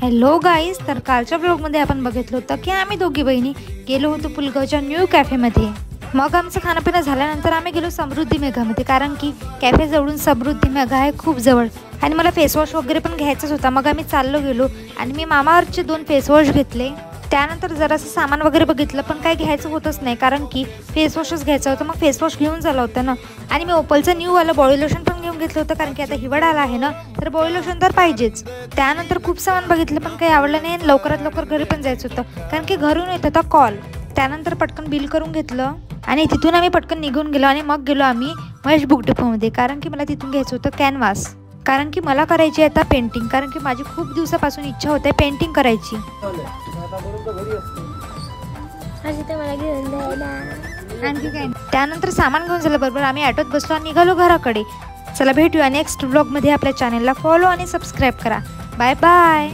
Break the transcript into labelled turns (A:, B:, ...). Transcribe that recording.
A: Hello guys, तर कालच्या ब्लॉगमध्ये आपण बघितलं होतं की आम्ही दोघी बहिणी गेलो होतो पुलगावच्या न्यू कॅफेमध्ये। मग आमचं खाणंपिणं झाल्यानंतर आम्ही गेलो समृद्धी मेघामध्ये, कारण की कॅफे जवळून समृद्धी मेघा आहे खूप जवळ आणि मला फेसवॉश वगैरे पण घ्यायचंच होता। मग आम्ही चाललो गेलो आणि मी मामाअर्थचे 2 फेसवॉश घेतले। त्यानंतर जरासं सामान वगैरे बघितलं, पण काही घ्यायचं होतच नाही कारण की फेसवॉशच घ्यायचं होतं। मग फेसवॉश घेऊन झालं होतं ना, आणि मी ओपलचं न्यूवालं बॉडी लोशन पण घेऊन घेतलं होतं, कारण की आता हिवाळा आला आहे ना, तर बॉडी लोशन तर पाहिजेच। त्यानंतर खूप सामान बघितलं, पण काही आवडलं नाही आणि लवकरात लवकर घरी पण जायचं होतं, कारण की घरून येत होता कॉल। त्यानंतर पटकन बिल करून घेतलं आणि तिथून आम्ही पटकन निघून गेलो आणि मग गेलो आम्ही महेश बुक डेपोमध्ये, कारण की मला तिथून घ्यायचं होतं कॅनव्हास, कारण की मला करायची आता पेंटिंग, कारण की माझी खूप दिवसापासून इच्छा होते पेंटिंग करायची। त्यानंतर सामान घेऊन झालं बरोबर आम्ही ऑटोत बसलो आणि निघालो घराकडे। चला भेटूया नेक्स्ट व्लॉगमध्ये। आपल्या चॅनलला फॉलो आणि सबस्क्राईब करा। Bye bye.